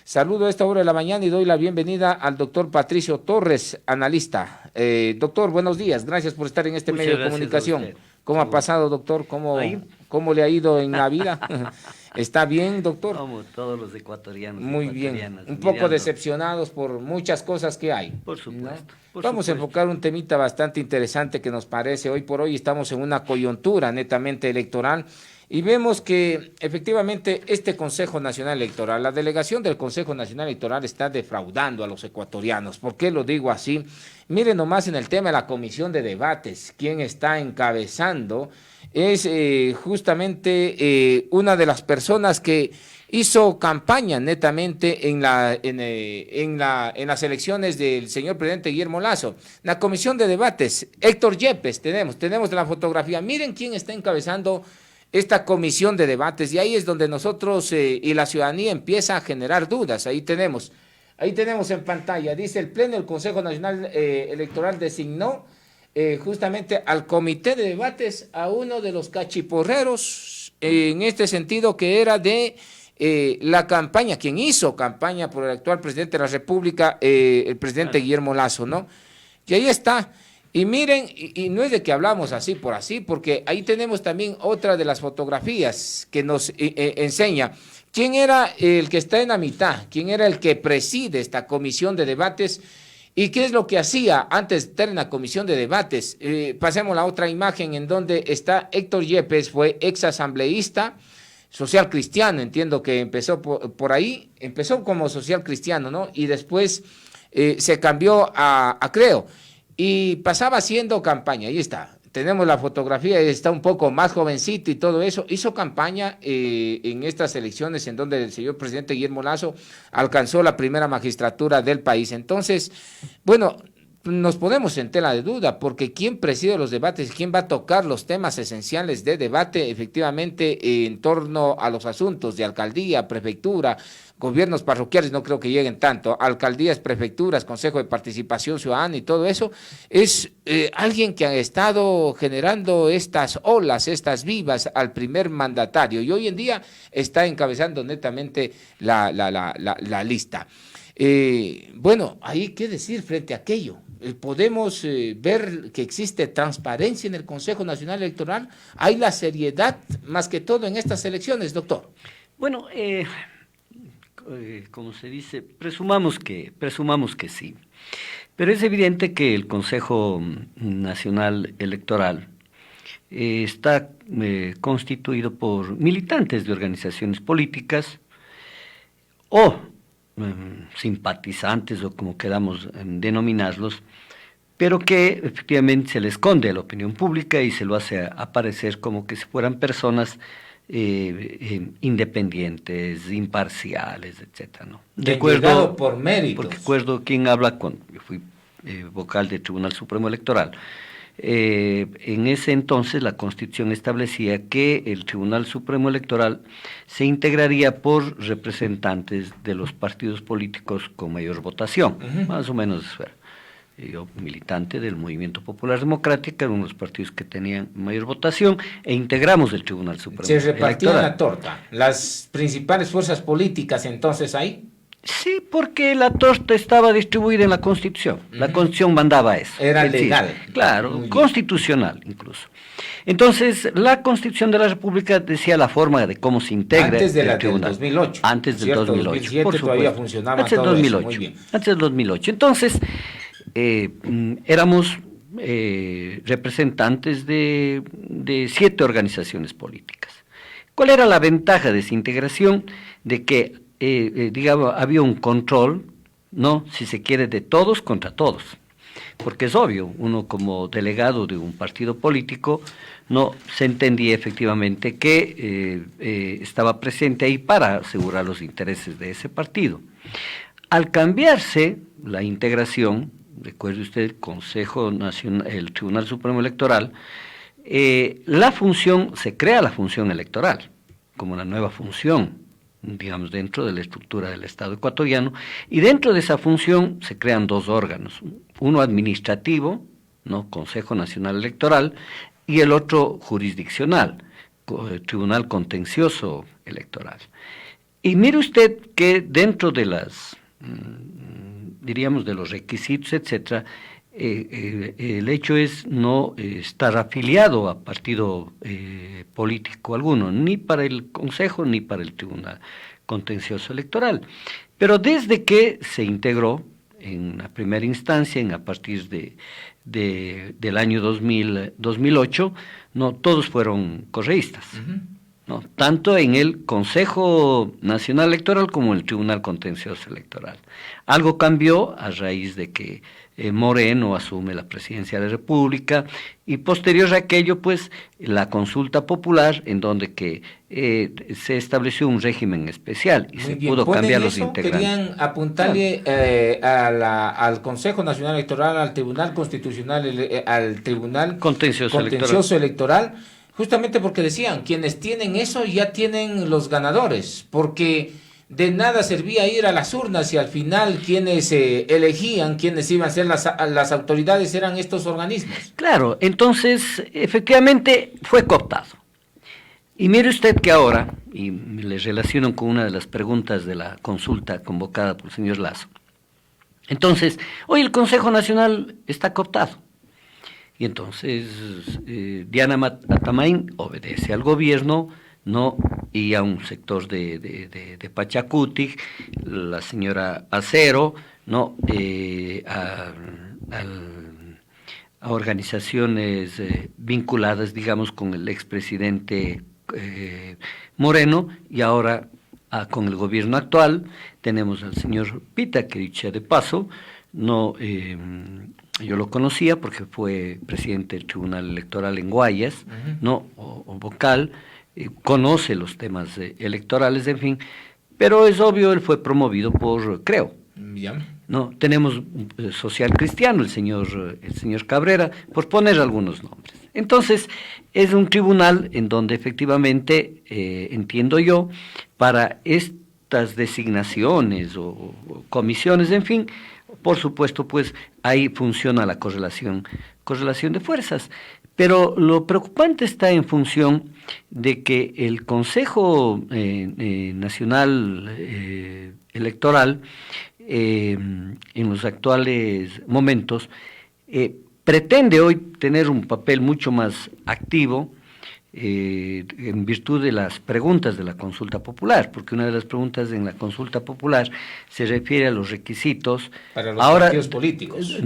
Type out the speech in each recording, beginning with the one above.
Saludo a esta hora de la mañana y doy la bienvenida al doctor Patricio Torres, analista. Doctor, buenos días, gracias por estar en este Muchas medio de gracias comunicación. a usted. ¿Cómo ha pasado, doctor? Ahí, ¿Cómo le ha ido en la vida? ¿Está bien, doctor? como todos los ecuatorianos y Muy bien, ecuatorianas, un poco mirando, decepcionados por muchas cosas que hay, por ¿no? supuesto, por Vamos a supuesto. enfocar un temita bastante interesante que nos parece. Hoy por hoy estamos en una coyuntura netamente electoral y vemos que efectivamente este Consejo Nacional Electoral, la delegación del Consejo Nacional Electoral está defraudando a los ecuatorianos. ¿Por qué lo digo así? Miren nomás en el tema de la comisión de debates, quien está encabezando es justamente una de las personas que hizo campaña netamente en las elecciones del señor presidente Guillermo Lasso. La comisión de debates, Héctor Yepes, tenemos la fotografía. Miren quién está encabezando esta comisión de debates y ahí es donde nosotros y la ciudadanía empieza a generar dudas. Ahí tenemos en pantalla, dice el Pleno del Consejo Nacional Electoral designó justamente al comité de debates a uno de los cachiporreros en este sentido que era de la campaña, quien hizo campaña por el actual presidente de la República, el presidente Claro. Guillermo Lasso, ¿no? Y ahí está. Y miren, y no es de que hablamos así por así, porque ahí tenemos también otra de las fotografías que nos enseña quién era el que está en la mitad, quién era el que preside esta comisión de debates y qué es lo que hacía antes de estar en la comisión de debates. Pasemos a la otra imagen en donde está Héctor Yepes, fue ex asambleísta, social cristiano, entiendo que empezó por ahí, empezó como social cristiano, ¿no? Y después se cambió a Creo y pasaba haciendo campaña, ahí está. Tenemos la fotografía, está un poco más jovencito y todo eso. Hizo campaña en estas elecciones en donde el señor presidente Guillermo Lasso alcanzó la primera magistratura del país. Entonces, bueno, nos ponemos en tela de duda, porque quién preside los debates, quién va a tocar los temas esenciales de debate efectivamente en torno a los asuntos de alcaldía, prefectura, gobiernos parroquiales, no creo que lleguen tanto, alcaldías, prefecturas, consejo de participación ciudadana y todo eso, es alguien que ha estado generando estas olas, estas vivas al primer mandatario y hoy en día está encabezando netamente la lista. Bueno, hay que decir frente a aquello. Podemos ver que existe transparencia en el Consejo Nacional Electoral. Hay la seriedad, más que todo, en estas elecciones, doctor. Bueno, como se dice, presumamos que sí. Pero es evidente que el Consejo Nacional Electoral está constituido por militantes de organizaciones políticas o simpatizantes o como queramos denominarlos, pero que efectivamente se le esconde a la opinión pública y se lo hace aparecer como que si fueran personas independientes, imparciales, etcétera, ¿no? Llegado por méritos. Porque recuerdo quién habla cuando yo fui vocal del Tribunal Supremo Electoral. En ese entonces la Constitución establecía que el Tribunal Supremo Electoral se integraría por representantes de los partidos políticos con mayor votación, más o menos eso era. Yo, militante del Movimiento Popular Democrático, era uno de los partidos que tenían mayor votación, e integramos el Tribunal Supremo Se repartía Electoral. la torta. Las principales fuerzas políticas entonces ahí. Sí, porque la torta estaba distribuida en la Constitución. La Constitución mandaba eso. Era Es decir, legal. claro, constitucional incluso. Entonces, la Constitución de la República decía la forma de cómo se integra Antes de el la del tribunal. 2008. Antes del ¿Cierto? 2008, 2007 por todavía supuesto. funcionaba Antes del todo eso, 2008. muy bien. Antes del 2008. Entonces, éramos representantes de 7 organizaciones políticas. ¿Cuál era la ventaja de esa integración? De que digamos, había un control, ¿no? Si se quiere, de todos contra todos. Porque es obvio, uno como delegado de un partido político, no se entendía efectivamente que estaba presente ahí para asegurar los intereses de ese partido. Al cambiarse la integración, recuerde usted, el Consejo Nacional, el Tribunal Supremo Electoral, se crea la función electoral como una nueva función, digamos, dentro de la estructura del Estado ecuatoriano, y dentro de esa función se crean 2 órganos, uno administrativo, ¿no? Consejo Nacional Electoral, y el otro jurisdiccional, Tribunal Contencioso Electoral. Y mire usted que dentro de las, diríamos, de los requisitos, etcétera, el hecho es no estar afiliado a partido político alguno, ni para el Consejo ni para el Tribunal Contencioso Electoral. Pero desde que se integró en la primera instancia, a partir del año 2008, no todos fueron correístas. ¿No? Tanto en el Consejo Nacional Electoral como en el Tribunal Contencioso Electoral. Algo cambió a raíz de que Moreno asume la presidencia de la República y posterior a aquello, pues, la consulta popular en donde que se estableció un régimen especial y se pudo cambiar los integrantes. Querían apuntarle al Consejo Nacional Electoral, al Tribunal Constitucional, al Tribunal Contencioso Electoral, justamente porque decían, quienes tienen eso ya tienen los ganadores, porque de nada servía ir a las urnas y al final quienes elegían, quienes iban a ser las autoridades eran estos organismos. Claro, entonces efectivamente fue cooptado. Y mire usted que ahora, y le relaciono con una de las preguntas de la consulta convocada por el señor Lazo, entonces, hoy el Consejo Nacional está cooptado. Y entonces Diana Atamain obedece al gobierno, ¿no? Y a un sector de Pachacutic, la señora Acero, ¿no? A organizaciones vinculadas, digamos, con el expresidente Moreno, y ahora con el gobierno actual. Tenemos al señor Pita, que dicho de paso, no... yo lo conocía porque fue presidente del Tribunal Electoral en Guayas, ¿no? O vocal, conoce los temas electorales, en fin, pero es obvio, él fue promovido por Creo. ¿No? Tenemos Social Cristiano, el señor Cabrera, por poner algunos nombres. Entonces, es un tribunal en donde efectivamente, entiendo yo, para estas designaciones o comisiones, en fin, por supuesto, pues ahí funciona la correlación de fuerzas. Pero lo preocupante está en función de que el Consejo Nacional Electoral, en los actuales momentos, pretende hoy tener un papel mucho más activo, en virtud de las preguntas de la consulta popular, porque una de las preguntas en la consulta popular se refiere a los requisitos para los partidos políticos.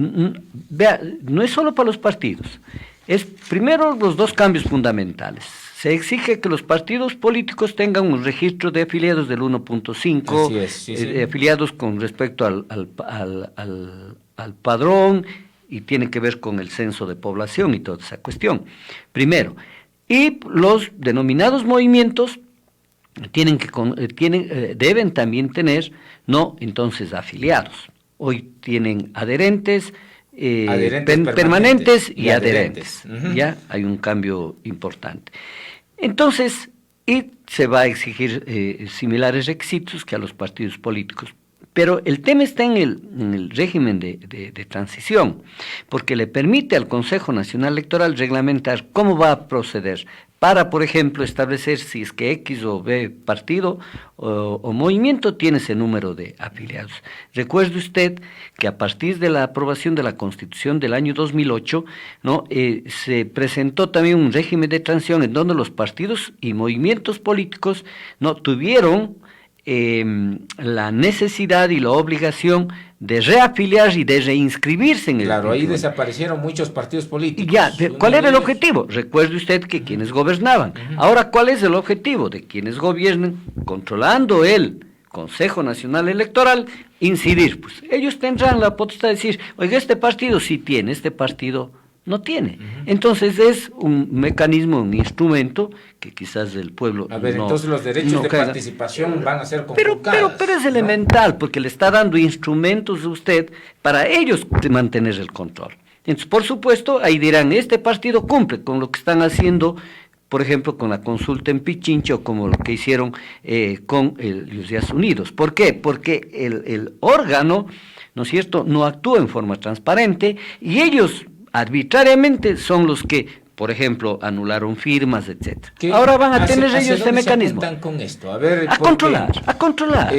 Vea, no es solo para los partidos, es primero los dos cambios fundamentales. Se exige que los partidos políticos tengan un registro de afiliados del 1.5, sí. Afiliados con respecto al padrón, y tiene que ver con el censo de población y toda esa cuestión. Primero. Y los denominados movimientos deben también tener, ¿no? Entonces, afiliados. Hoy tienen adherentes, permanentes y adherentes. Ya hay un cambio importante. Entonces, y se va a exigir similares requisitos que a los partidos políticos. Pero el tema está en el régimen de transición, porque le permite al Consejo Nacional Electoral reglamentar cómo va a proceder para, por ejemplo, establecer si es que X o B partido o movimiento tiene ese número de afiliados. Recuerde usted que a partir de la aprobación de la Constitución del año 2008, ¿no? Se presentó también un régimen de transición en donde los partidos y movimientos políticos no tuvieron la necesidad y la obligación de reafiliar y de reinscribirse en el Claro, ahí desaparecieron muchos partidos políticos. Ya, ¿cuál era el objetivo? Recuerde usted que quienes gobernaban. Ahora, ¿cuál es el objetivo de quienes gobiernan controlando el Consejo Nacional Electoral? Incidir, pues ellos tendrán la potestad de decir, oiga, este partido sí tiene, este partido no tiene. Entonces es un mecanismo, un instrumento que quizás el pueblo entonces los derechos de participación van a ser conculcados. Pero es elemental, porque le está dando instrumentos a usted para ellos mantener el control. Entonces, por supuesto, ahí dirán, este partido cumple con lo que están haciendo, por ejemplo, con la consulta en Pichincha, o como lo que hicieron con los Días Unidos. ¿Por qué? Porque el órgano, ¿no es cierto?, no actúa en forma transparente, y ellos arbitrariamente son los que por ejemplo, anularon firmas, etcétera. ¿Qué? Ahora van a tener ¿Hacia ellos este dónde se mecanismo. apuntan con esto? A ver, A controlar, a controlar.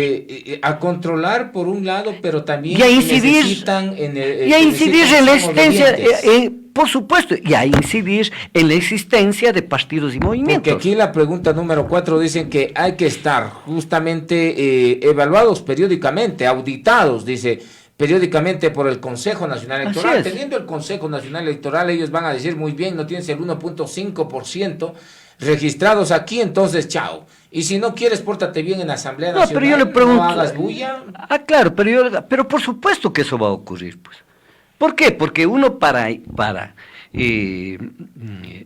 A controlar por un lado, pero también Y a incidir, necesitan y a incidir en la existencia, obedientes. por supuesto, y a incidir en la existencia de partidos y movimientos. Porque aquí la pregunta número 4 dicen que hay que estar justamente evaluados periódicamente, auditados, dice, periódicamente por el Consejo Nacional Electoral. Teniendo el Consejo Nacional Electoral, ellos van a decir, muy bien, no tienes el 1.5% registrados aquí, entonces chao. Y si no quieres, pórtate bien en la Asamblea Nacional, pero yo le pregunto, no hagas bulla. Claro, pero por supuesto que eso va a ocurrir, pues. ¿Por qué? Porque uno para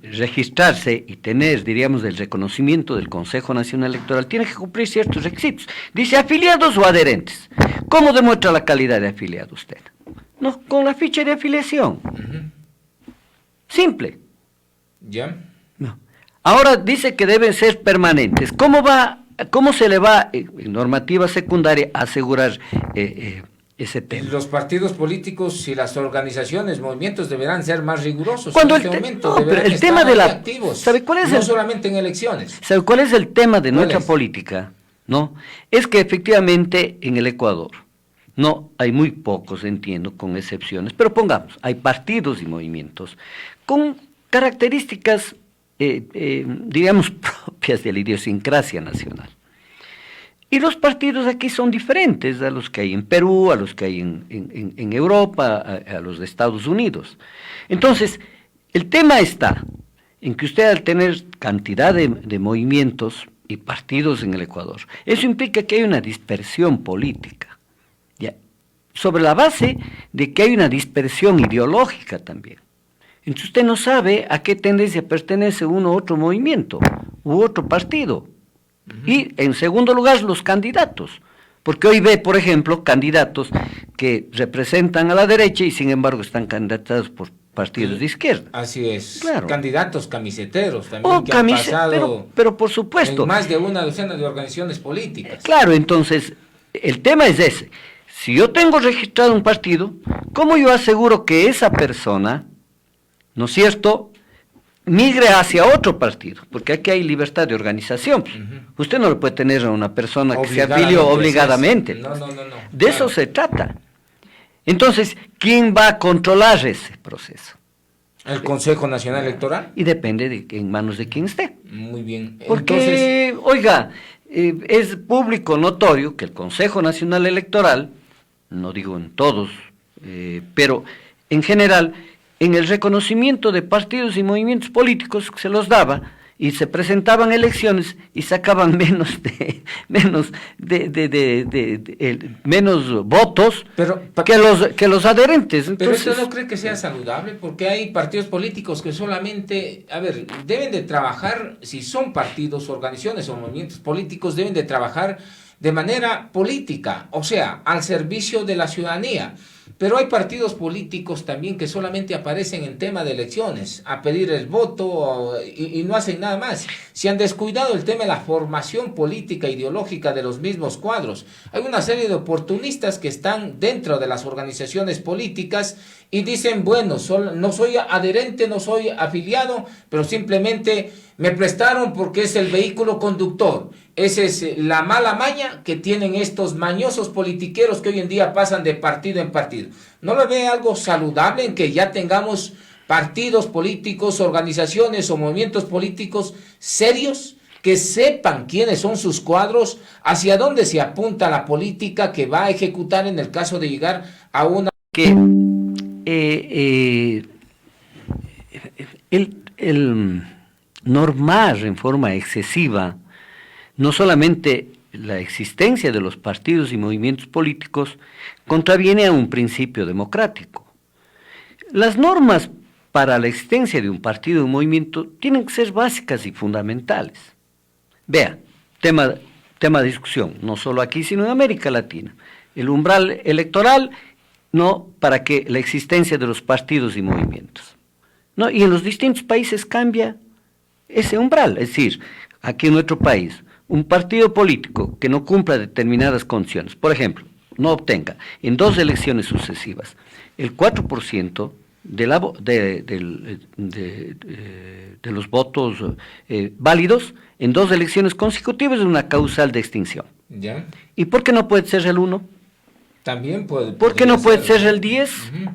registrarse y tener, diríamos, el reconocimiento del Consejo Nacional Electoral, tiene que cumplir ciertos requisitos. Dice afiliados o adherentes. ¿Cómo demuestra la calidad de afiliado usted? No, con la ficha de afiliación. Simple. ¿Ya? No. Ahora dice que deben ser permanentes. ¿Cómo se le va, en normativa secundaria, a asegurar ese tema? Los partidos políticos y las organizaciones, movimientos deberán ser más rigurosos Cuando en este momento. pero el tema de activos, ¿sabe cuál es no solamente en elecciones. ¿Sabe cuál es el tema de nuestra es? política? ¿No? Es que efectivamente en el Ecuador, no, hay muy pocos, entiendo, con excepciones, pero pongamos, hay partidos y movimientos con características, digamos, propias de la idiosincrasia nacional. Y los partidos aquí son diferentes a los que hay en Perú, a los que hay en Europa, a los de Estados Unidos. Entonces, el tema está en que usted al tener cantidad de movimientos y partidos en el Ecuador, eso implica que hay una dispersión política, ¿ya? Sobre la base de que hay una dispersión ideológica también. Entonces usted no sabe a qué tendencia pertenece uno u otro movimiento u otro partido. Y en segundo lugar, los candidatos, porque hoy ve, por ejemplo, candidatos que representan a la derecha y sin embargo están candidatados por partidos de izquierda. Así es, claro. Candidatos camiseteros también que han pasado pero por supuesto. En más de una docena de organizaciones políticas. Claro, entonces, el tema es ese. Si yo tengo registrado un partido, ¿cómo yo aseguro que esa persona, ¿no es cierto?, migre hacia otro partido, porque aquí hay libertad de organización. Usted no le puede tener a una persona que se afilió obligadamente. No. De eso se trata. Entonces, ¿quién va a controlar ese proceso? ¿El Consejo Nacional Electoral? Y depende en manos de quién esté. Muy bien. Porque, entonces, oiga, es público notorio que el Consejo Nacional Electoral, no digo en todos, pero en general, en el reconocimiento de partidos y movimientos políticos que se los daba y se presentaban elecciones y sacaban menos votos que los adherentes. Entonces, pero ¿usted no cree que sea saludable? Porque hay partidos políticos que solamente, deben de trabajar, si son partidos, organizaciones o movimientos políticos, deben de trabajar de manera política, o sea, al servicio de la ciudadanía. Pero hay partidos políticos también que solamente aparecen en tema de elecciones, a pedir el voto y no hacen nada más. Se han descuidado el tema de la formación política ideológica de los mismos cuadros. Hay una serie de oportunistas que están dentro de las organizaciones políticas y dicen, bueno, no soy adherente, no soy afiliado, pero simplemente me prestaron porque es el vehículo conductor. Esa es la mala maña que tienen estos mañosos politiqueros que hoy en día pasan de partido en partido. ¿No lo ve algo saludable en que ya tengamos partidos políticos, organizaciones o movimientos políticos serios que sepan quiénes son sus cuadros, hacia dónde se apunta la política que va a ejecutar en el caso de llegar a una... El normar en forma excesiva no solamente la existencia de los partidos y movimientos políticos contraviene a un principio democrático. Las normas para la existencia de un partido o un movimiento tienen que ser básicas y fundamentales. Vea, tema de discusión, no solo aquí, sino en América Latina. El umbral electoral, no, para que la existencia de los partidos y movimientos. ¿No? Y en los distintos países cambia ese umbral, es decir, aquí en nuestro país, un partido político que no cumpla determinadas condiciones, por ejemplo, no obtenga en 2 elecciones sucesivas el 4% de los votos válidos en 2 elecciones consecutivas es una causal de extinción. ¿Ya? ¿Y por qué no puede ser el 1? También puede. ¿Por qué no puede ser el 10? Uh-huh.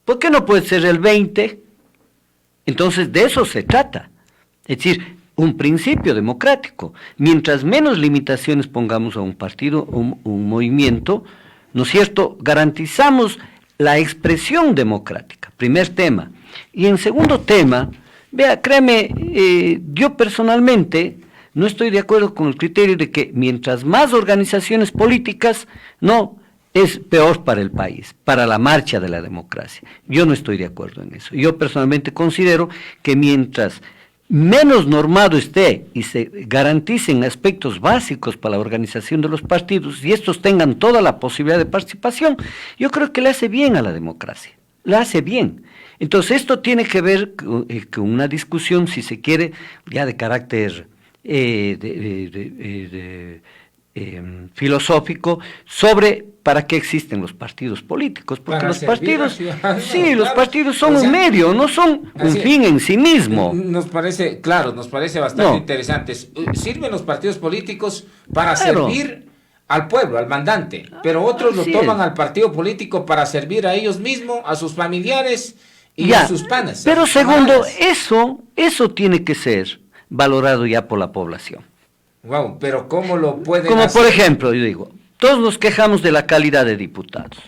¿Por qué no puede ser el 20? Entonces, de eso se trata. Es decir, un principio democrático. Mientras menos limitaciones pongamos a un partido, un movimiento, ¿no es cierto?, garantizamos la expresión democrática, primer tema. Y en segundo tema, vea, créeme, yo personalmente no estoy de acuerdo con el criterio de que mientras más organizaciones políticas, no, es peor para el país, para la marcha de la democracia. Yo no estoy de acuerdo en eso. Yo personalmente considero que mientras menos normado esté y se garanticen aspectos básicos para la organización de los partidos y estos tengan toda la posibilidad de participación, yo creo que le hace bien a la democracia, le hace bien. Entonces esto tiene que ver con una discusión, si se quiere, ya de carácter filosófico sobre para qué existen los partidos políticos, porque los partidos, sí, los partidos son un medio, no son un fin en sí mismo. Nos parece, claro, nos parece bastante interesante. Sirven los partidos políticos para servir al pueblo, al mandante, pero otros lo toman al partido político para servir a ellos mismos, a sus familiares y a sus panas. Pero segundo, eso tiene que ser valorado ya por la población. Wow, pero ¿cómo lo pueden Como hacer? por ejemplo, yo digo, todos nos quejamos de la calidad de diputados,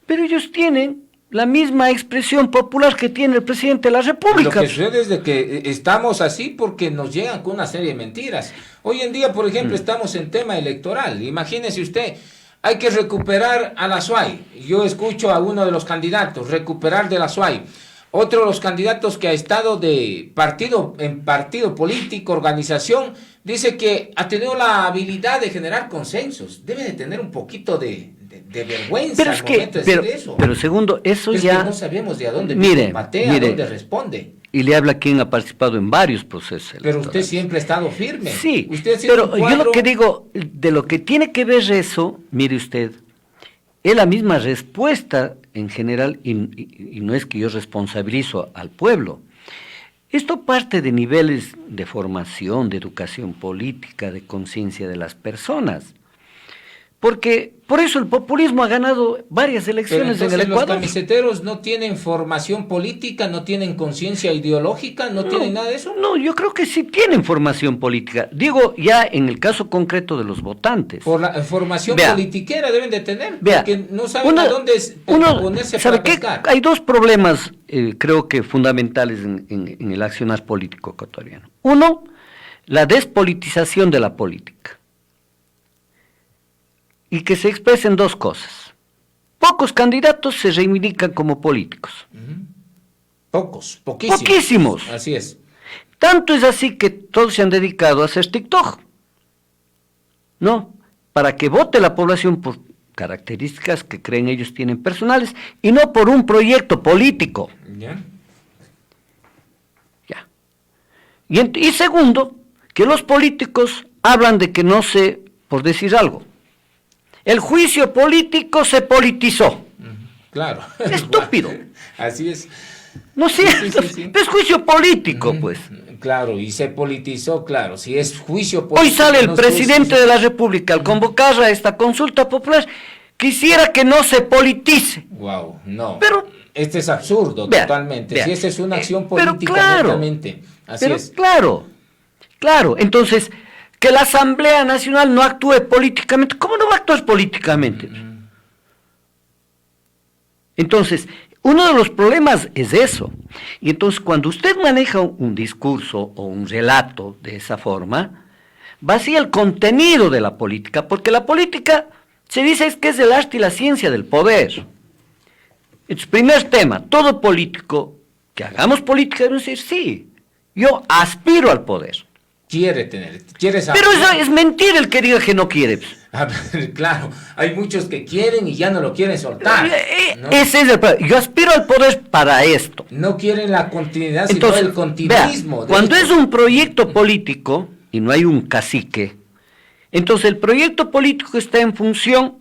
pero ellos tienen la misma expresión popular que tiene el presidente de la República. Lo que sucede es de que estamos así porque nos llegan con una serie de mentiras. Hoy en día, por ejemplo, estamos en tema electoral. Imagínese usted, hay que recuperar a la SUAY. Yo escucho a uno de los candidatos, recuperar de la SUAY. Otro de los candidatos que ha estado de partido en partido político, organización, dice que ha tenido la habilidad de generar consensos. Debe de tener un poquito de vergüenza pero al momento de decir eso. Pero segundo, eso es ya... que no sabemos de a dónde mire, a dónde responde. Y le habla quien ha participado en varios procesos Pero usted siempre ha estado firme. Sí, usted pero yo lo que digo, de lo que tiene que ver eso, mire usted, es la misma respuesta en general, y no es que yo responsabilizo al pueblo. Esto parte de niveles de formación, de educación política, de conciencia de las personas. Porque por eso el populismo ha ganado varias elecciones en el Ecuador. Los camiseteros no tienen formación política, no tienen conciencia ideológica, no tienen nada de eso. No, yo creo que sí tienen formación política. Digo, ya en el caso concreto de los votantes. Por la formación politiquera deben de tener, porque no saben a dónde ponerse para pescar. Hay dos problemas, creo que fundamentales en el accionar político ecuatoriano. Uno, la despolitización de la política. Y que se expresen dos cosas. Pocos candidatos se reivindican como políticos. Poquísimos. Poquísimos. Así es. Tanto es así que todos se han dedicado a hacer TikTok, ¿no? Para que vote la población por características que creen ellos tienen personales y no por un proyecto político. Ya. Y segundo, que los políticos hablan de que no se, por decir algo, el juicio político se politizó. Claro. Estúpido. Así es. No sé, sí. Es juicio político, pues. Claro, y se politizó, claro. Si es juicio político. Hoy sale el presidente de la República al convocar a esta consulta popular. Quisiera que no se politice. Wow, no. Pero este es absurdo, totalmente. Si esa es una acción política, netamente. Así es. Claro. Entonces, que la Asamblea Nacional no actúe políticamente. ¿Cómo no va a actuar políticamente? Entonces, uno de los problemas es eso. Y entonces, cuando usted maneja un discurso o un relato de esa forma, vacía el contenido de la política, porque la política se dice es que es el arte y la ciencia del poder. Entonces, primer tema, todo político, que hagamos política, debe decir, sí, yo aspiro al poder. Quiere saber. Pero eso es mentir el que diga que no quiere. Claro, hay muchos que quieren y ya no lo quieren soltar, ¿no? Ese es el problema. Yo aspiro al poder para esto. No quieren la continuidad, sino el continuismo. Vea, cuando es un proyecto político y no hay un cacique, entonces el proyecto político está en función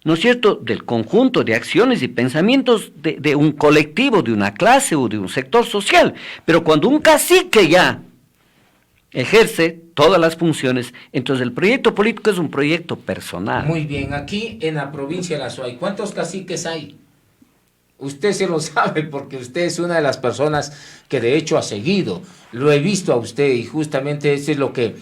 ¿no es cierto?, del conjunto de acciones y pensamientos de un colectivo, de una clase o de un sector social. Pero cuando un cacique ya ejerce todas las funciones, entonces el proyecto político es un proyecto personal. Muy bien, aquí en la provincia de La Suay, ¿cuántos caciques hay? Usted se lo sabe porque usted es una de las personas que de hecho ha seguido. Lo he visto a usted y justamente eso es lo que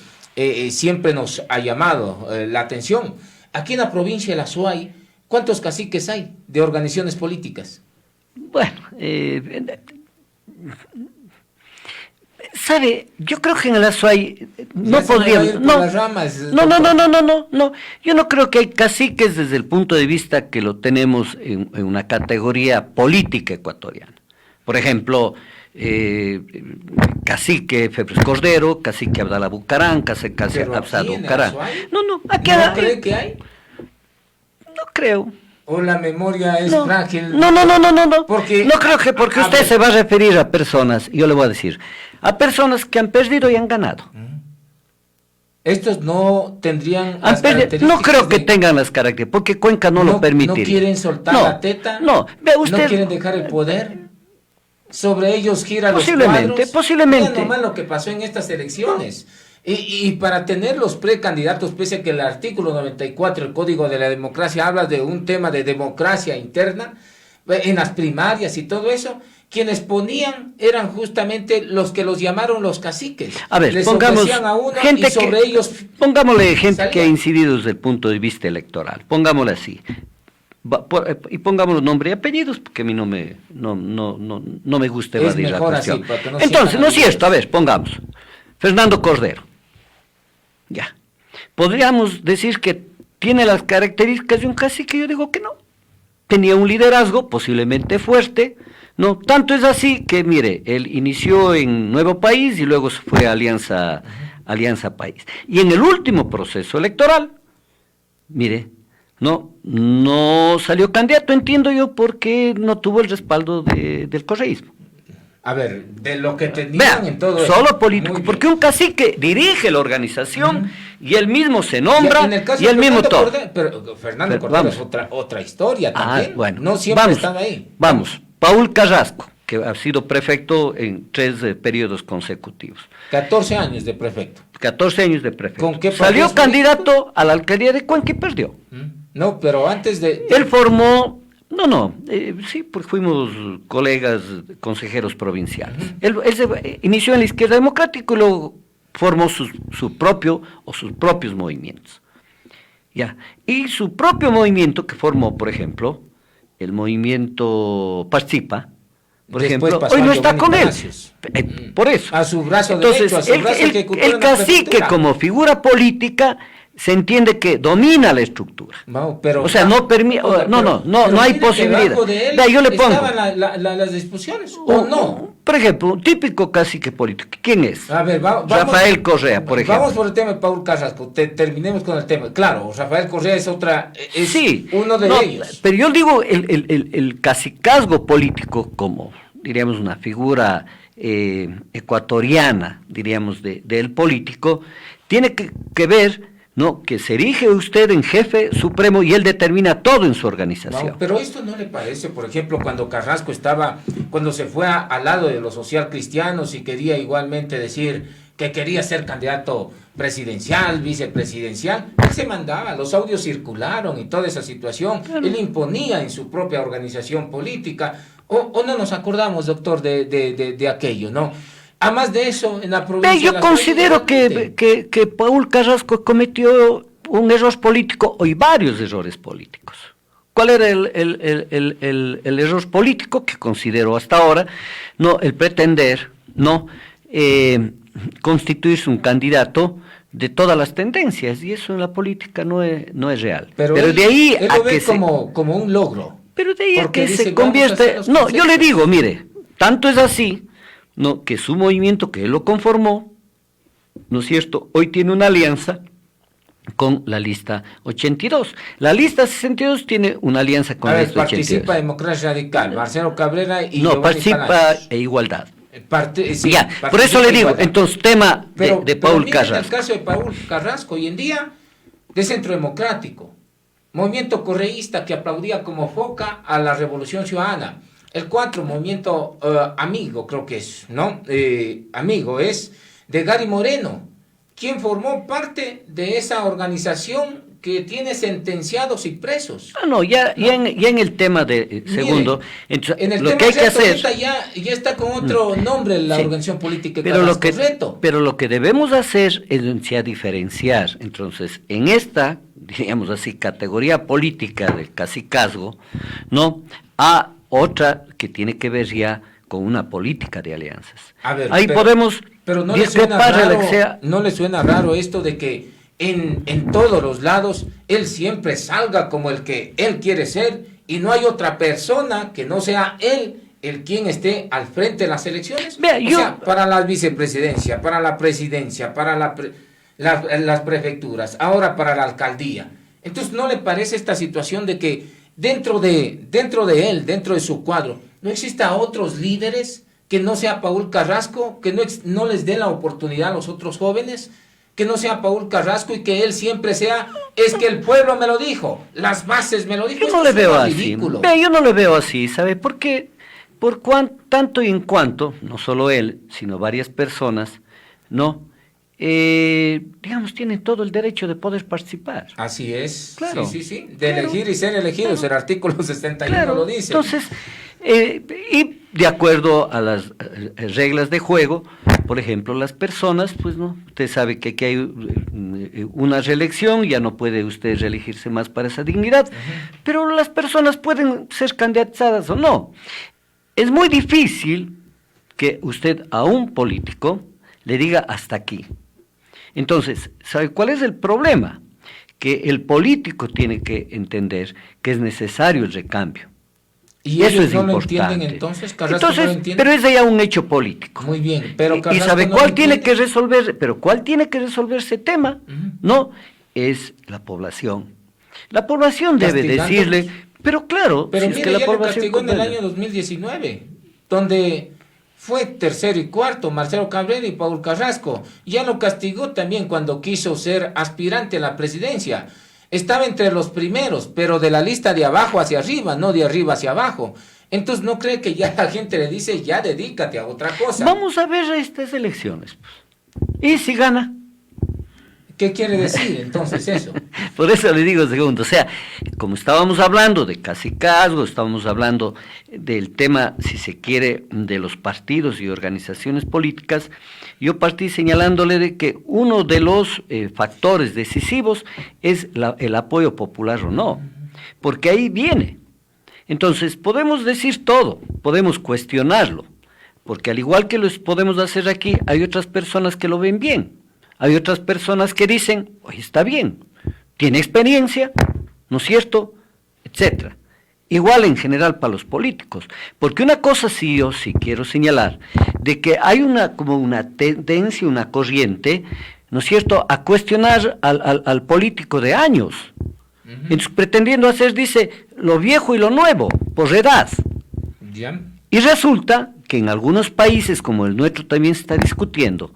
siempre nos ha llamado la atención. Aquí en la provincia de La Suay, ¿cuántos caciques hay de organizaciones políticas? Bueno, ¿sabe? Yo creo que en el Azuay no podríamos... No, yo no creo que hay caciques desde el punto de vista que lo tenemos en una categoría política ecuatoriana. Por ejemplo, cacique Febres Cordero, cacique Abdala Bucarán, cacique Absado Bucarán. No, aquí ¿No cree que hay? No creo. ¿O la memoria es frágil? No. Porque, no creo que porque usted se va a referir a personas, yo le voy a decir, a personas que han perdido y han ganado. Estos no tendrían las características. No creo que tengan las características, porque Cuenca no lo permitiría. ¿No quieren soltar la teta? Ve usted, ¿No quieren dejar el poder? Sobre ellos giran los cuadros. Posiblemente. Mira nomás lo que pasó en estas elecciones. Y para tener los precandidatos, pese a que el artículo 94 del Código de la Democracia habla de un tema de democracia interna, en las primarias y todo eso, quienes ponían eran justamente los que los llamaron los caciques. A ver, les pongamos ofrecían a uno gente y sobre ellos pongámosle gente salían. Que ha incidido desde el punto de vista electoral, pongámosle así. Y pongamos nombre y apellidos, porque a mí no me gusta evadir la cuestión. Así, no entonces, no es cierto, a ver, pongamos, Fernando Cordero, ya, podríamos decir que tiene las características de un cacique, yo digo que no, tenía un liderazgo posiblemente fuerte, no, tanto es así que, mire, él inició en Nuevo País y luego se fue a Alianza País, y en el último proceso electoral, mire, no salió candidato, entiendo yo, porque no tuvo el respaldo del correísmo. A ver, de lo que tenían en todo solo eso. político, porque un cacique dirige la organización y él mismo se nombra y él mismo todo. Pero Fernando Cordero es otra historia también. Bueno, no siempre están ahí. Vamos, Paul Carrasco, que ha sido prefecto en 3 periodos consecutivos. 14 años de prefecto. 14 años de prefecto. ¿Con qué salió candidato a la alcaldía de Cuenca y perdió. No, pero antes de... Él formó... sí, porque fuimos colegas consejeros provinciales. Él se inició en la izquierda democrática y luego formó sus propios movimientos. Ya. Y su propio movimiento que formó, por ejemplo, el movimiento Participa, por ejemplo, hoy no está con él. Por eso. A su brazo Entonces, derecho, a su brazo ejecutor. El cacique como figura política se entiende que domina la estructura. No, pero, o sea, no permite, no hay posibilidad. Yo le pongo. ¿Estaban las discusiones o no? Por ejemplo, un típico cacique político. ¿Quién es? A ver, Rafael Correa, por ejemplo. Vamos por el tema de Paul Carrasco. Terminemos con el tema. Claro, Rafael Correa es uno de ellos. Pero yo digo el cacicazgo político como, diríamos, una figura ecuatoriana, diríamos, del político, tiene que ver, ¿no?, que se erige usted en jefe supremo y él determina todo en su organización. No, pero esto no le parece, por ejemplo, cuando Carrasco cuando se fue al lado de los social cristianos y quería igualmente decir que quería ser candidato presidencial, vicepresidencial, él se mandaba, los audios circularon y toda esa situación, claro. Él imponía en su propia organización política, o no nos acordamos, doctor, de aquello, ¿no? Además de eso, en la provincia... Yo considero que Paul Carrasco cometió un error político, y varios errores políticos. ¿Cuál era el error político que considero hasta ahora? No, el pretender, constituirse un candidato de todas las tendencias, y eso en la política no es real. Pero de ahí él lo ve como un logro. Pero de ahí a que se convierte... No, yo le digo, mire, tanto es así... No, que su movimiento, que él lo conformó, ¿no es cierto?, hoy tiene una alianza con la lista 82. La lista 62 tiene una alianza con la lista 82. Participa Democracia Radical, Marcelo Cabrera y no, Participa Palacios. e Igualdad. Sí, ya, por eso le digo, entonces, tema de Paul Carrasco. En el caso de Paul Carrasco, hoy en día, de Centro Democrático. movimiento correísta que aplaudía como foca a la Revolución Ciudadana. El 4, movimiento amigo, creo que es, ¿no? Amigo, es de Gary Moreno, quien formó parte de esa organización que tiene sentenciados y presos. Ah, no, ya en el tema de segundo, mire, en el lo tema que hay que hacer ya está con otro nombre la organización política. Pero lo que debemos hacer es diferenciar. Entonces, en esta, digamos así, categoría política del cacicazgo, ¿no? A otra que tiene que ver ya con una política de alianzas. A ver, ahí podemos pero no le suena raro esto de que en todos los lados él siempre salga como el que él quiere ser y no hay otra persona que no sea él el quien esté al frente de las elecciones? Vea, o sea, para la vicepresidencia, para la presidencia, para las prefecturas, ahora para la alcaldía. Entonces, ¿no le parece esta situación de que dentro de él, dentro de su cuadro, no exista otros líderes que no sea Paul Carrasco, que no les dé la oportunidad a los otros jóvenes? Que no sea Paul Carrasco y que él siempre sea, es que el pueblo me lo dijo, las bases me lo dijo. Yo no le veo así. Ve, yo no le veo así, ¿sabe? Porque tanto y en cuanto, no solo él, sino varias personas, ¿no? Digamos, tienen todo el derecho de poder participar. Así es, claro, sí, de elegir y ser elegidos, claro. El artículo 61 lo dice. Entonces, y de acuerdo a las reglas de juego, por ejemplo, las personas, pues no, usted sabe que aquí hay una reelección, ya no puede usted reelegirse más para esa dignidad, pero las personas pueden ser candidatizadas o no. Es muy difícil que usted a un político le diga hasta aquí. Entonces, ¿sabe cuál es el problema? Que el político tiene que entender que es necesario el recambio. Y eso es no importante. Lo entienden entonces, Carrasco no lo entiende. Pero es ya un hecho político. Muy bien, pero Carrasco ¿y sabe cuál tiene que resolver? Pero cuál tiene que resolver ese tema? No, es la población. La población debe decirle, pero claro, pero si mire, es que la población lo castigó en el año 2019, donde fue tercero y cuarto Marcelo Cabrera y Paul Carrasco. Ya lo castigó también cuando quiso ser aspirante a la presidencia. Estaba entre los primeros, pero de la lista de abajo hacia arriba, no de arriba hacia abajo. Entonces, ¿no cree que ya la gente le dice, ya dedícate a otra cosa? Vamos a ver estas elecciones. ¿Y si gana? ¿Qué quiere decir entonces eso? Por eso le digo segundo, o sea, como estábamos hablando de cacicazgo, estábamos hablando del tema, si se quiere, de los partidos y organizaciones políticas, yo partí señalándole de que uno de los factores decisivos es el apoyo popular o no, porque ahí viene. Entonces, podemos decir todo, podemos cuestionarlo, porque al igual que lo podemos hacer aquí, hay otras personas que lo ven bien. Hay otras personas que dicen, oye, está bien, tiene experiencia, ¿no es cierto?, etcétera. Igual en general para los políticos, porque una cosa sí yo sí quiero señalar, de que hay como una tendencia, una corriente, ¿no es cierto?, a cuestionar al político de años. Entonces, pretendiendo hacer, dice, lo viejo y lo nuevo, por edad. ¿Ya? Y resulta que en algunos países, como el nuestro, también se está discutiendo,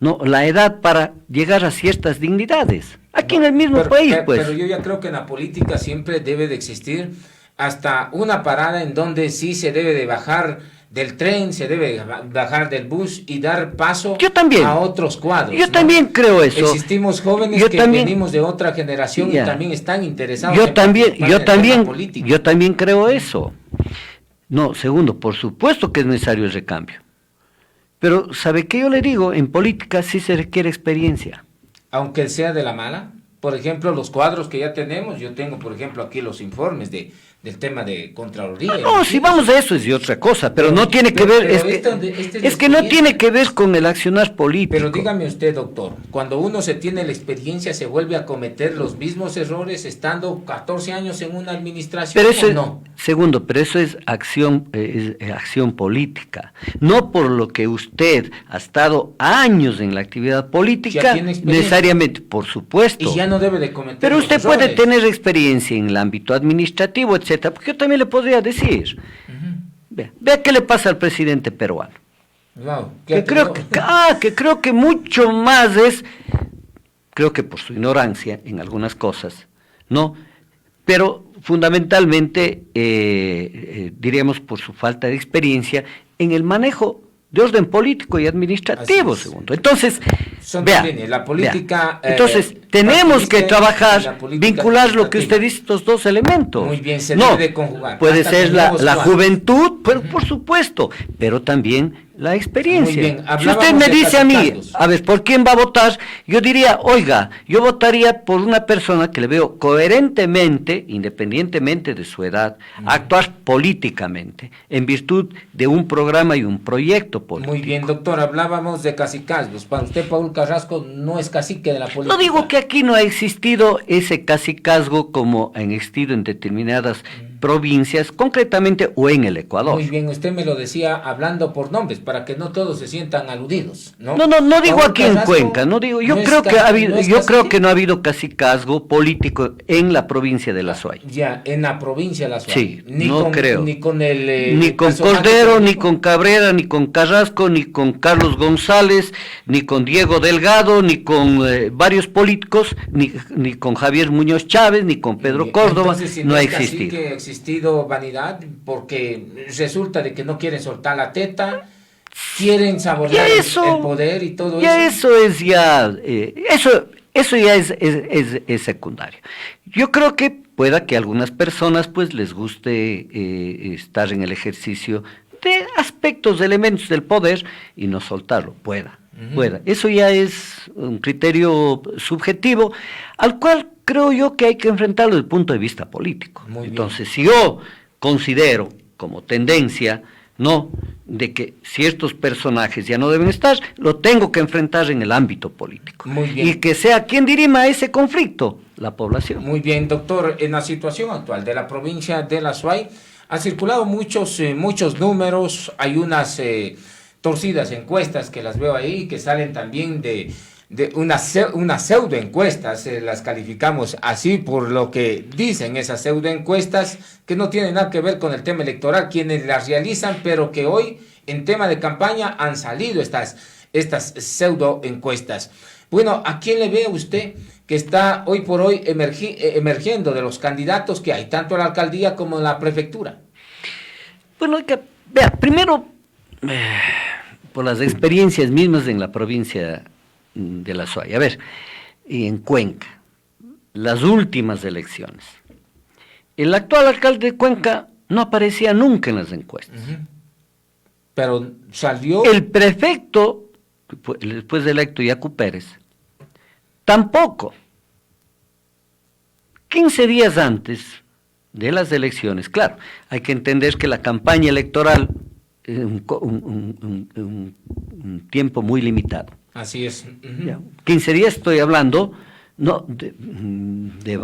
¿no?, la edad para llegar a ciertas dignidades. Aquí en el mismo país, pues. Pero yo ya creo que en la política siempre debe de existir hasta una parada en donde sí se debe de bajar del tren, se debe bajar del bus y dar paso a otros cuadros. Yo también creo eso. Existimos jóvenes venimos de otra generación y también están interesados en la política. Yo también creo eso. No, segundo, por supuesto que es necesario el recambio. Pero, ¿sabe qué yo le digo? En política sí se requiere experiencia. Aunque sea de la mala. Por ejemplo, los cuadros que ya tenemos, yo tengo, por ejemplo, aquí los informes del tema de Contraloría. No, si vamos a eso es de otra cosa, pero no tiene que ver, es que no tiene que ver con el accionar político. Pero dígame usted, doctor, cuando uno se tiene la experiencia, ¿se vuelve a cometer los mismos errores estando 14 años en una administración o no? Segundo, pero eso es acción política. No por lo que usted ha estado años en la actividad política, necesariamente, por supuesto. Y ya no debe de cometer pero usted errores. puede tener experiencia en el ámbito administrativo, etcétera, porque yo también le podría decir. Vea qué le pasa al presidente peruano. Wow, que creo que mucho más creo que por su ignorancia en algunas cosas, ¿no? pero fundamentalmente, diríamos, por su falta de experiencia en el manejo de orden político y administrativo, segundo. Entonces, la política. Entonces, tenemos que trabajar, vincular lo que usted dice, estos dos elementos. Muy bien, se debe conjugar. Puede ser la juventud, pero por supuesto, pero también la experiencia. Muy bien. Si usted me dice a mí, a ver, ¿por quién va a votar? Yo diría, oiga, yo votaría por una persona que le veo coherentemente, independientemente de su edad, actuar políticamente, en virtud de un programa y un proyecto político. Muy bien, doctor, hablábamos de cacicazgos. Para usted, Paul Carrasco, no es cacique de la política. No digo que aquí no ha existido ese cacicazgo como han existido en determinadas provincias, concretamente o en el Ecuador. Muy bien, usted me lo decía hablando por nombres, para que no todos se sientan aludidos, ¿no? No digo aquí en Cuenca, no digo, yo creo que ha habido, yo creo que no ha habido cacicazgo político en la provincia de La Suay. Ya, en la provincia de La Suay. Sí, no creo. Ni con el ni con Cordero, ni con Cabrera, ni con Carrasco, ni con Carlos González, ni con Diego Delgado, ni con varios políticos, ni con Javier Muñoz Chávez, ni con Pedro Córdoba. Entonces, si no ha existido. existido. Ha existido vanidad, porque resulta de que no quieren soltar la teta, quieren saborear el poder y todo eso. Eso ya es secundario. Yo creo que pueda que a algunas personas pues les guste estar en el ejercicio de aspectos, de elementos del poder y no soltarlo, pueda. Eso ya es un criterio subjetivo al cual creo yo que hay que enfrentarlo desde el punto de vista político. Entonces, si yo considero como tendencia, no, de que ciertos personajes ya no deben estar, lo tengo que enfrentar en el ámbito político. Muy bien. Y que sea quien dirima ese conflicto, la población. Muy bien, doctor. En la situación actual de la provincia de La Suay, ha circulado muchos números, hay unas torcidas encuestas que las veo ahí, que salen también de unas pseudo encuestas, las calificamos así por lo que dicen esas pseudo encuestas, que no tienen nada que ver con el tema electoral, quienes las realizan, pero que hoy en tema de campaña han salido estas pseudo encuestas. Bueno, ¿a quién le ve usted que está hoy por hoy emergiendo de los candidatos que hay, tanto en la alcaldía como en la prefectura? Bueno, vea, primero, por las experiencias mismas en la provincia de La Suay. A ver, en Cuenca, las últimas elecciones, el actual alcalde de Cuenca no aparecía nunca en las encuestas. Pero salió... El prefecto, después de electo Yacu Pérez, tampoco. 15 días antes de las elecciones, claro, hay que entender que la campaña electoral es un tiempo muy limitado. Así es. 15 días estoy hablando, no, de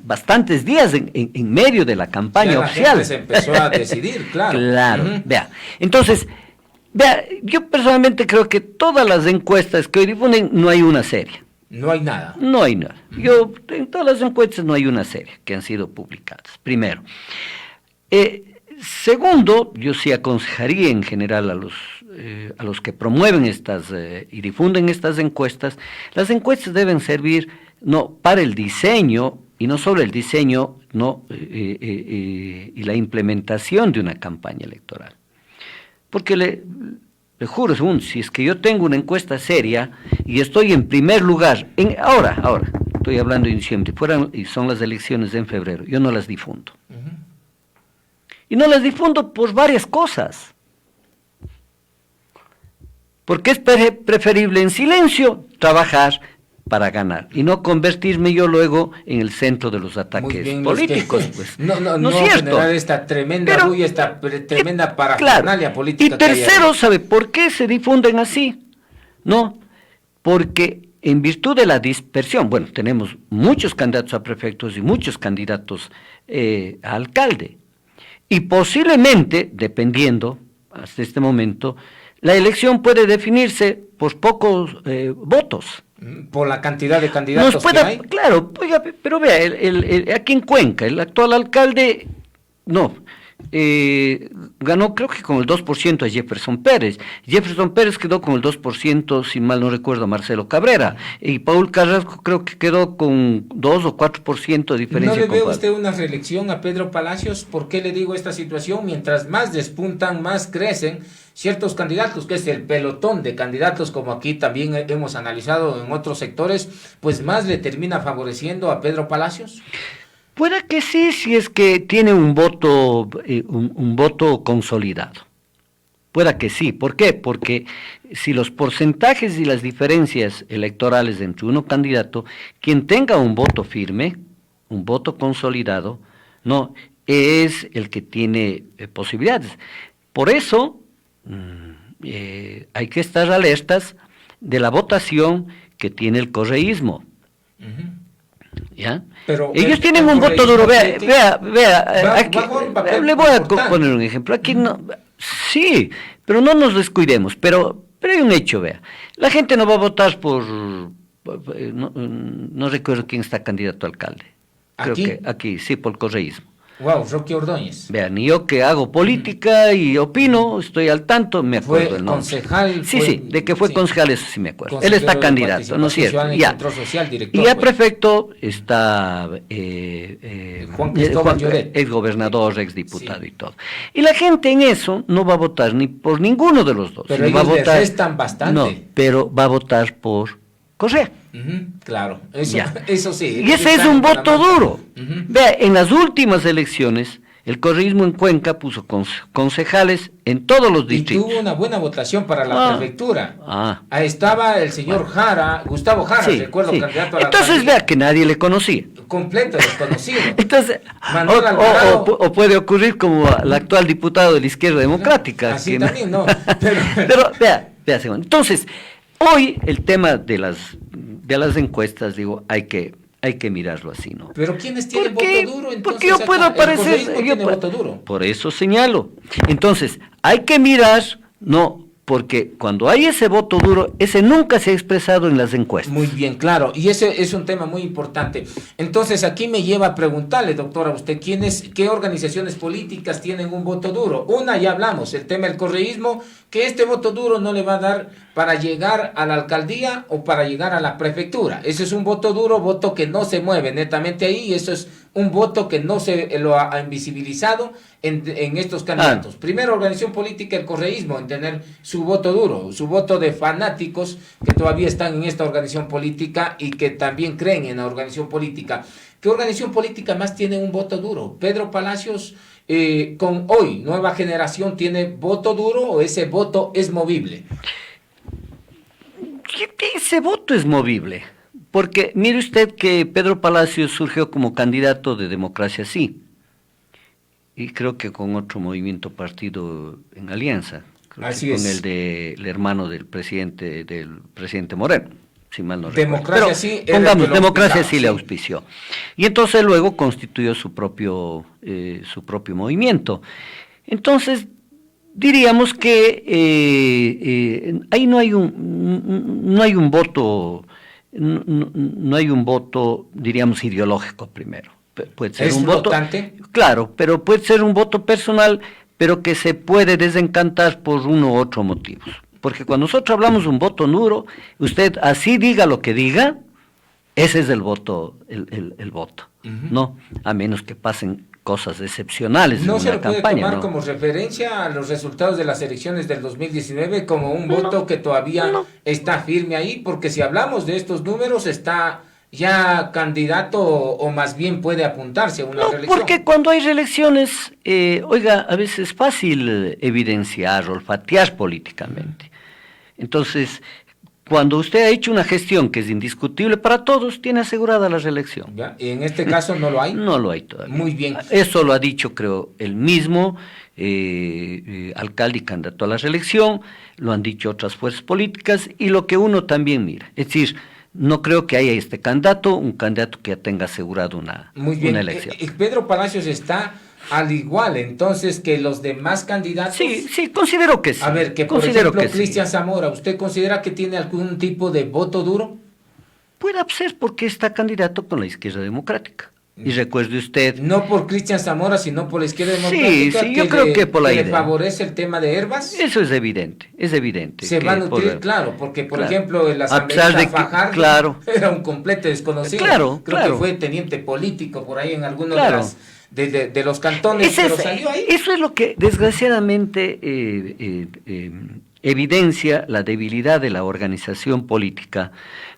bastantes días en medio de la campaña ya oficial. La gente se empezó a decidir, claro. Claro, vea. Entonces, vea, yo personalmente creo que todas las encuestas que hoy difunden no hay una seria. No hay nada. No hay nada. Yo, en todas las encuestas no hay una seria que han sido publicadas, primero. Segundo, yo sí aconsejaría en general a los que promueven y difunden estas encuestas, las encuestas deben servir no para el diseño, y no solo el diseño, no y la implementación de una campaña electoral. Porque le juro, si es que yo tengo una encuesta seria y estoy en primer lugar, ahora, estoy hablando en diciembre, y son las elecciones en febrero, yo no las difundo. Y no las difundo por varias cosas. Porque es preferible en silencio trabajar para ganar y no convertirme yo luego en el centro de los ataques políticos. Pues. No es cierto. Generar esta tremenda bulla, esta tremenda parafernalia política. Y tercero, ¿sabe por qué se difunden así? No, porque en virtud de la dispersión, bueno, tenemos muchos candidatos a prefectos y muchos candidatos a alcalde. Y posiblemente, dependiendo, hasta este momento, la elección puede definirse por pocos votos. Por la cantidad de candidatos que hay. Claro, oiga, pero vea, aquí en Cuenca, el actual alcalde, no, ganó creo que con el 2% a Jefferson Pérez. Jefferson Pérez quedó con el 2%, si mal no recuerdo, a Marcelo Cabrera. Y Paul Carrasco creo que quedó con 2 o 4% de diferencia. ¿No le ve usted una reelección a Pedro Palacios? ¿Por qué le digo esta situación? Mientras más despuntan, más crecen ciertos candidatos, que es el pelotón de candidatos, como aquí también hemos analizado en otros sectores, pues más le termina favoreciendo a Pedro Palacios. Puede que sí, si es que tiene un voto, un voto consolidado. Pueda que sí. ¿Por qué? Porque si los porcentajes y las diferencias electorales entre uno candidato, quien tenga un voto firme, un voto consolidado, no es el que tiene posibilidades. Por eso hay que estar alertas de la votación que tiene el correísmo. ¿Ya? Pero ellos tienen un voto duro. Vea, aquí, le voy a poner un ejemplo. Aquí no, sí, pero no nos descuidemos. Pero hay un hecho, vea. La gente no va a votar por, no recuerdo quién está candidato a alcalde. Creo que aquí, sí, por el correísmo. Wow, Roque Ordóñez. Vean, y yo que hago política y opino, estoy al tanto, me acuerdo el nombre. Concejal. Sí, de que fue concejal, eso sí me acuerdo. Él está candidato, ¿no es cierto? Ya. Social, director, y a prefecto está Juan Cristóbal Lloret, ex gobernador, ex diputado y todo. Y la gente en eso no va a votar ni por ninguno de los dos. Pero ellos va a votar, restan bastante. No, pero va a votar por Correa. Claro, eso sí. Y ese es un voto duro. Vea, en las últimas elecciones, el correísmo en Cuenca puso concejales en todos los distritos. Y tuvo una buena votación para la prefectura. Ahí estaba el señor Jara, Gustavo Jara, recuerdo, candidato a la Entonces alcaldía. vea que nadie le conocía. Completo desconocido. Entonces, o puede ocurrir como al actual diputado de la Izquierda Democrática. Así también, no. Pero vea, entonces, hoy el tema de las encuestas, digo, hay que mirarlo así, ¿no? Pero ¿quiénes tienen voto duro? Entonces, porque yo puedo aparecer. Voto duro. Por eso señalo. Entonces, hay que mirar, no, porque cuando hay ese voto duro, ese nunca se ha expresado en las encuestas. Muy bien, claro, y ese es un tema muy importante. Entonces, aquí me lleva a preguntarle, doctora, usted, ¿qué organizaciones políticas tienen un voto duro? Una, ya hablamos, el tema del correísmo, que este voto duro no le va a dar para llegar a la alcaldía o para llegar a la prefectura. Ese es un voto duro, voto que no se mueve netamente ahí, y eso es un voto que no se lo ha invisibilizado en estos candidatos. Primera organización política, el correísmo, en tener su voto duro, su voto de fanáticos que todavía están en esta organización política y que también creen en la organización política. ¿Qué organización política más tiene un voto duro? Pedro Palacios, con hoy, Nueva Generación, ¿tiene voto duro o ese voto es movible? Ese voto es movible. Porque mire usted que Pedro Palacios surgió como candidato de Democracia Sí, y creo que con otro movimiento partido en alianza, Así con es. el hermano del presidente Moreno, si mal no recuerdo. Democracia Sí, pongamos, Democracia Sí le auspició. Y entonces luego constituyó su propio movimiento. Entonces, diríamos que ahí no hay un voto. No hay un voto, diríamos, ideológico primero. Puede ser un voto, claro, pero puede ser un voto personal, pero que se puede desencantar por uno u otro motivo. Porque cuando nosotros hablamos de un voto duro, usted así diga lo que diga, ese es el voto, el voto, ¿no? A menos que pasen cosas excepcionales en una campaña. ¿No se lo puede tomar como referencia a los resultados de las elecciones del 2019 como un voto que todavía está firme ahí? Porque si hablamos de estos números, está ya candidato o más bien puede apuntarse a una reelección. Porque cuando hay reelecciones, oiga, a veces es fácil evidenciar, olfatear políticamente. Entonces, cuando usted ha hecho una gestión que es indiscutible para todos, tiene asegurada la reelección. ¿Ya? ¿Y en este caso no lo hay? No lo hay todavía. Muy bien. Eso lo ha dicho, creo, el mismo alcalde y candidato a la reelección, lo han dicho otras fuerzas políticas, y lo que uno también mira. Es decir, no creo que haya un candidato que ya tenga asegurado una elección. Pedro Palacios está al igual, entonces, que los demás candidatos. Sí, considero que sí. A ver, que por ejemplo, Cristian Zamora, ¿usted considera que tiene algún tipo de voto duro? Puede ser porque está candidato con la Izquierda Democrática. Y recuerde usted... No por Cristian Zamora, sino por la izquierda democrática. Sí, yo creo que por la idea. ¿Le favorece el tema de Herbas? Eso es evidente, es evidente. Se va a nutrir, claro, porque, por ejemplo, el asambleísta Fajardo era un completo desconocido. Creo que fue teniente político por ahí en algunos de los cantones, salió ahí. Eso es lo que, desgraciadamente, evidencia la debilidad de la organización política,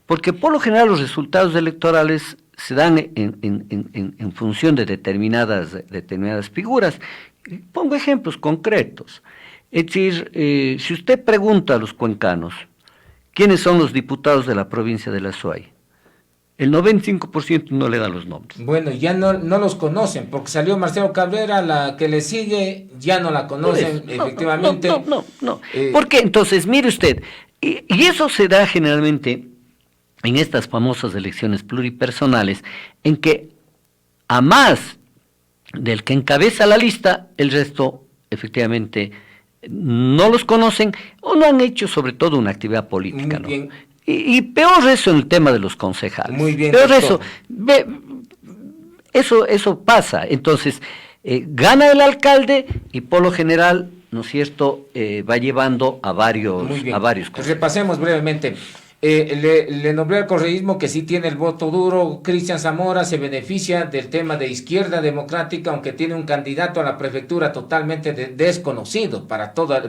porque por lo general los resultados electorales se dan en función de determinadas figuras. Pongo ejemplos concretos. Es decir, si usted pregunta a los cuencanos quiénes son los diputados de la provincia de La Suay, el 95% no le da los nombres. Bueno, ya no los conocen, porque salió Marcelo Cabrera, la que le sigue, ya no la conocen, efectivamente. No. ¿Por qué? Entonces, mire usted, y eso se da generalmente en estas famosas elecciones pluripersonales, en que a más del que encabeza la lista, el resto efectivamente no los conocen o no han hecho sobre todo una actividad política. Muy bien. Y peor eso en el tema de los concejales. Muy bien. Peor eso pasa. Entonces, gana el alcalde y por lo general, ¿no es cierto?, va llevando a varios Pues repasemos brevemente. Le nombré al correísmo que sí tiene el voto duro. Cristian Zamora se beneficia del tema de izquierda democrática, aunque tiene un candidato a la prefectura totalmente desconocido para toda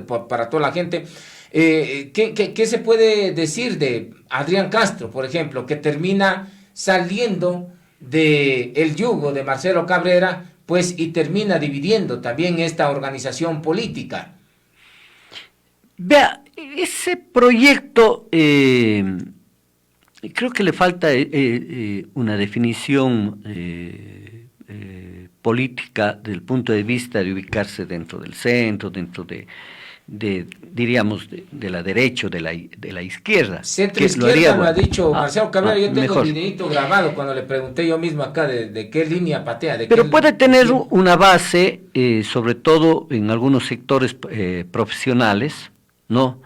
la gente. ¿Qué se puede decir de Adrián Castro, por ejemplo, que termina saliendo del yugo de Marcelo Cabrera, pues, y termina dividiendo también esta organización política? Vea, ese proyecto creo que le falta una definición política desde el punto de vista de ubicarse dentro del centro, dentro diríamos, de la derecha o de la izquierda. Centro izquierda lo ha dicho Marcelo Cabrera. Yo tengo el videito grabado cuando le pregunté yo mismo acá de qué línea patea. Pero puede tener una base, sobre todo en algunos sectores profesionales, ¿no?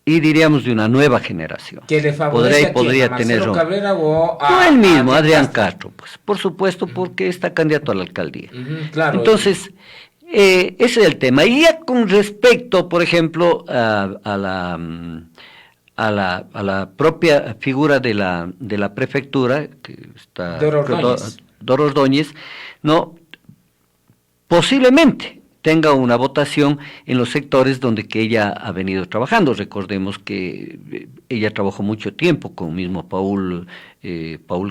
Y diríamos de una nueva generación. ¿Que le favorece podría a Marcelo Cabrera o a... No, él mismo, Adrián Castro, pues, por supuesto, porque está candidato a la alcaldía. Claro. Entonces, ese es el tema. Y ya con respecto, por ejemplo, a la propia figura de la prefectura, que está Dora Ordóñez, ¿no? Posiblemente tenga una votación en los sectores donde que ella ha venido trabajando. Recordemos que ella trabajó mucho tiempo con mismo Paul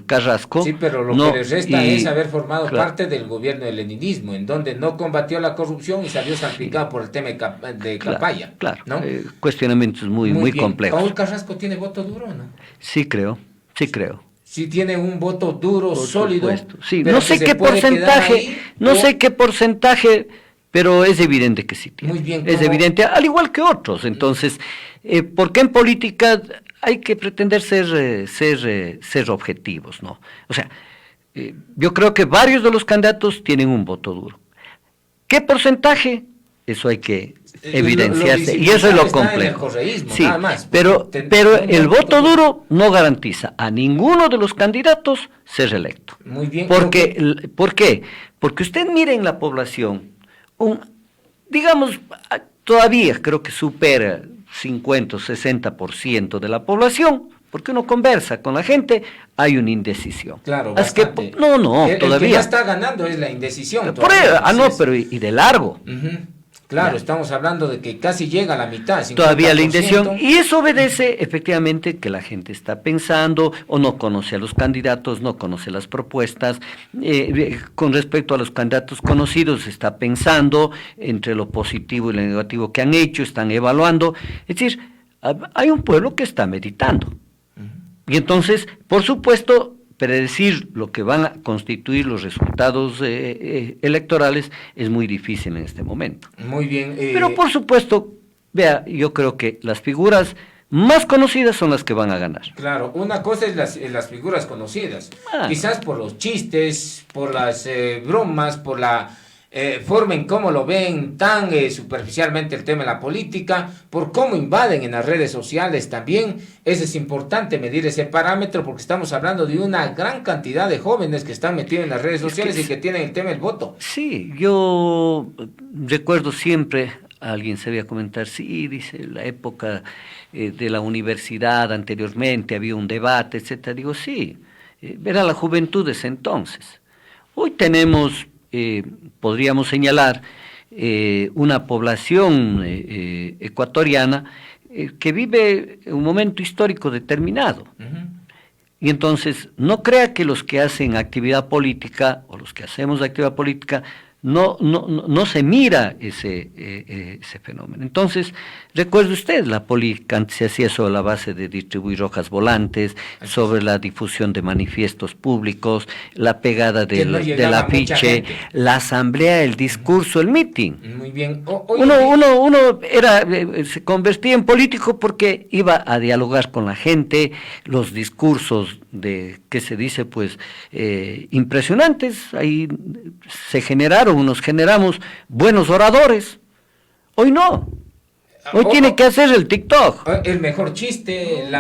Carrasco. Sí, pero lo que le resta es haber formado parte del gobierno del leninismo, en donde no combatió la corrupción y salió salpicado por el tema de Capaya. Claro, ¿no? Cuestionamientos muy complejos. ¿Paul Carrasco tiene voto duro o no? Sí creo. Sí tiene un voto duro, sólido. Sí, no sé qué porcentaje, pero es evidente que sí tiene. Muy bien. Es evidente, al igual que otros. Entonces, ¿por qué en política hay que pretender ser objetivos, no? O sea, yo creo que varios de los candidatos tienen un voto duro. ¿Qué porcentaje? Eso hay que evidenciarse, y eso es lo complejo. Sí, nada más, pero el voto duro no garantiza a ninguno de los candidatos ser reelecto. Muy bien. ¿Por qué? Porque usted mire en la población, digamos, todavía creo que supera 50 o 60% de la población, porque uno conversa con la gente, hay una indecisión. Claro, bastante. Todavía. El que ya está ganando es la indecisión. Pero y de largo. Claro, estamos hablando de que casi llega a la mitad. 50%. Todavía la indecisión, y eso obedece efectivamente que la gente está pensando o no conoce a los candidatos, no conoce las propuestas. Con respecto a los candidatos conocidos, está pensando entre lo positivo y lo negativo que han hecho, están evaluando. Es decir, hay un pueblo que está meditando. Y entonces, por supuesto, predecir lo que van a constituir los resultados electorales es muy difícil en este momento. Muy bien. Pero por supuesto, vea, yo creo que las figuras más conocidas son las que van a ganar. Claro, una cosa es las figuras conocidas, quizás por los chistes, por las bromas, por la forma en cómo lo ven tan superficialmente el tema de la política, por cómo invaden en las redes sociales también. Eso es importante medir ese parámetro porque estamos hablando de una gran cantidad de jóvenes que están metidos en las redes sociales y que tienen el tema del voto. Sí, yo recuerdo siempre, alguien se veía comentar, sí, dice, la época de la universidad anteriormente había un debate, etcétera. Digo, sí, era la juventud de ese entonces. Hoy tenemos, podríamos señalar, una población ecuatoriana que vive un momento histórico determinado. Y entonces, no crea que los que hacen actividad política, o los que hacemos actividad política, no se mira ese fenómeno. Entonces, recuerde usted, la política antes se hacía sobre la base de distribuir hojas volantes, sobre la difusión de manifiestos públicos, la pegada del afiche, la asamblea, el discurso, el meeting. Muy bien. Uno se convertía en político porque iba a dialogar con la gente, los discursos que se dice, pues, impresionantes, ahí nos generamos buenos oradores. Hoy no. Hoy tiene que hacer el TikTok. El mejor chiste, el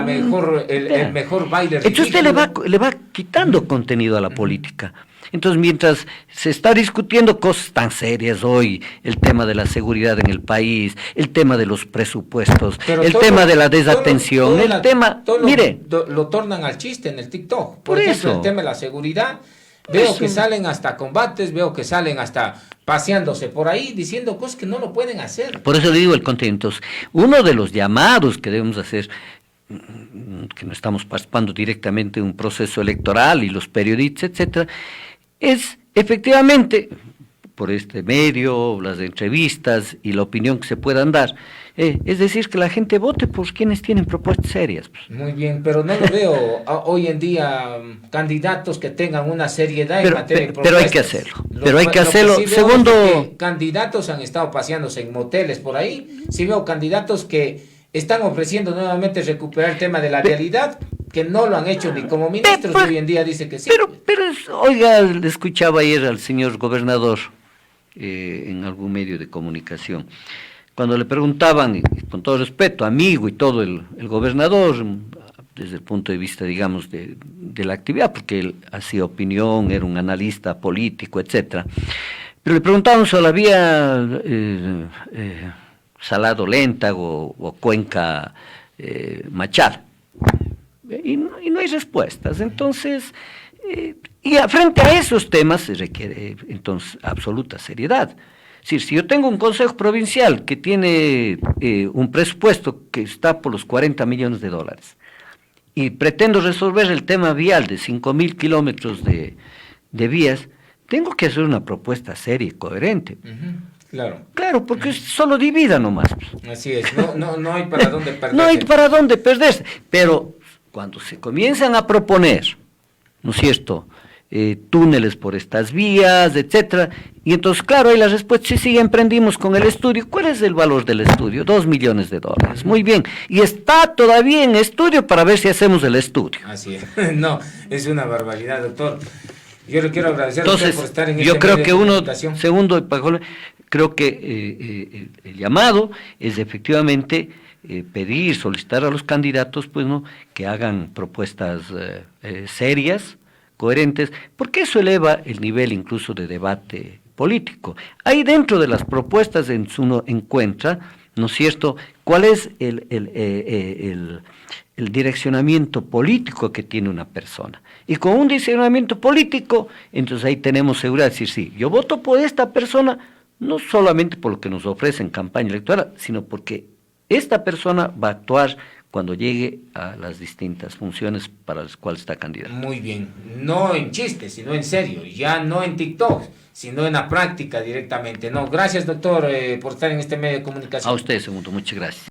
mejor baile ridículo. Entonces usted le va quitando contenido a la política. Entonces, mientras se está discutiendo cosas tan serias hoy, el tema de la seguridad en el país, el tema de los presupuestos, tema de la desatención, lo tornan al chiste en el TikTok. Por ejemplo, eso. el tema de la seguridad, veo que salen hasta combates, veo que salen hasta paseándose por ahí, diciendo cosas que no lo pueden hacer. Por eso le digo el contenido. Entonces, uno de los llamados que debemos hacer, que no estamos participando directamente en un proceso electoral y los periodistas, etcétera, es efectivamente, por este medio, las entrevistas y la opinión que se puedan dar, es decir, que la gente vote por quienes tienen propuestas serias. Pues. Muy bien, pero no lo veo hoy en día candidatos que tengan una seriedad en materia de propuestas. Pero hay que hacerlo. Segundo, candidatos han estado paseándose en moteles por ahí. Sí veo candidatos que están ofreciendo nuevamente recuperar el tema de la realidad, que no lo han hecho ni como ministros, y hoy en día dice que sí. Pero oiga, le escuchaba ayer al señor gobernador en algún medio de comunicación, cuando le preguntaban, y con todo respeto, amigo y todo, el gobernador, desde el punto de vista, digamos, de la actividad, porque él hacía opinión, era un analista político, etcétera, pero le preguntaban sobre la vía Salado Léntago o Cuenca Machar, y no hay respuestas. Entonces, frente a esos temas se requiere entonces absoluta seriedad. Es decir, si yo tengo un consejo provincial que tiene un presupuesto que está por los 40 millones de dólares y pretendo resolver el tema vial de 5.000 kilómetros de vías, tengo que hacer una propuesta seria y coherente. Claro, porque solo divida nomás. Así es, no hay para dónde perderse. No hay para dónde perderse, pero cuando se comienzan a proponer, ¿no es cierto?, túneles por estas vías, etcétera, y entonces, claro, ahí la respuesta, sí, emprendimos con el estudio. ¿Cuál es el valor del estudio? $2 millones. Muy bien, y está todavía en estudio para ver si hacemos el estudio. Así es, no, es una barbaridad, doctor. Yo le quiero agradecer a usted por estar en yo creo que segundo, creo que el llamado es efectivamente pedir, solicitar a los candidatos, pues, ¿no?, que hagan propuestas serias, coherentes, porque eso eleva el nivel incluso de debate político. Ahí dentro de las propuestas uno encuentra, ¿no es cierto?, cuál es el direccionamiento político que tiene una persona. Y con un direccionamiento político, entonces ahí tenemos seguridad de decir, sí, yo voto por esta persona, no solamente por lo que nos ofrece en campaña electoral, sino porque esta persona va a actuar cuando llegue a las distintas funciones para las cuales está candidato. Muy bien, no en chistes, sino en serio, ya no en TikTok, sino en la práctica directamente. No, gracias, doctor, por estar en este medio de comunicación. A usted, segundo, muchas gracias.